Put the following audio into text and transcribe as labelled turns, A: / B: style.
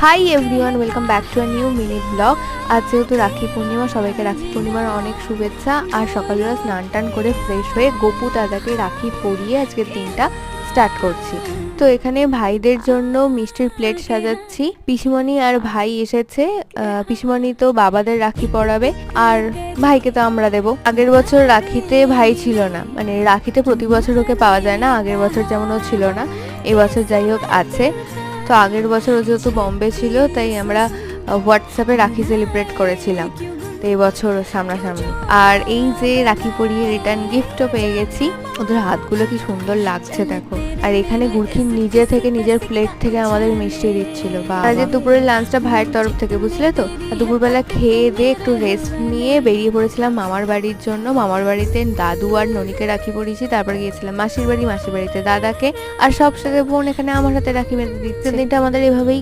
A: Hi everyone, welcome back to a new mini blog. আজ যেহেতু রাখি পূর্ণিমা, সবাইকে রাখি পূর্ণিমার অনেক শুভেচ্ছা। আর সকালবেলা স্নান টান করে ফ্রেশ হয়ে গোপু দাদাকে রাখি পরিয়ে আজকের দিনটা স্টার্ট করছি। তো এখানে ভাইদের জন্য মিষ্টির প্লেট সাজাচ্ছি। পিসিমণি আর ভাই এসেছে। পিসিমণি তো বাবাদের রাখি পরাবে, আর ভাইকে তো আমরা দেবো। আগের বছর রাখিতে ভাই ছিল না, মানে রাখিতে প্রতি বছর ওকে পাওয়া যায় না। আগের বছর যেমন ও ছিল না, এবছর যাই হোক আছে। তো আগের বছর ও যেহেতু বম্বে ছিল, তাই আমরা হোয়াটসঅ্যাপে রাখি সেলিব্রেট করেছিলাম। তো এই বছর সামনাসামনি। আর এই যে রাখি পরিয়ে রিটার্ন গিফটও পেয়ে গেছি। ওদের হাতগুলো কি সুন্দর লাগছে দেখো। আর এখানে গুরখিন নিজে থেকে নিজের প্লেট থেকে আমাদের মিষ্টি দিচ্ছিল। আর যে দুপুরের লাঞ্চটা ভাইয়ের তরফ থেকে, বুঝলে তো। দুপুরবেলা খেয়ে দিয়ে একটু রেস্ট নিয়ে বেরিয়ে পড়েছিলাম মামার বাড়ির জন্য। মামার বাড়িতে দাদু আর ননিকে রাখি পরিয়েছি, তারপর গিয়েছিলাম মাসির বাড়িতে দাদাকে। আর সব সাথে বোন এখানে আমার হাতে রাখি বেঁধে দিচ্ছে। দিনটা আমাদের এভাবেই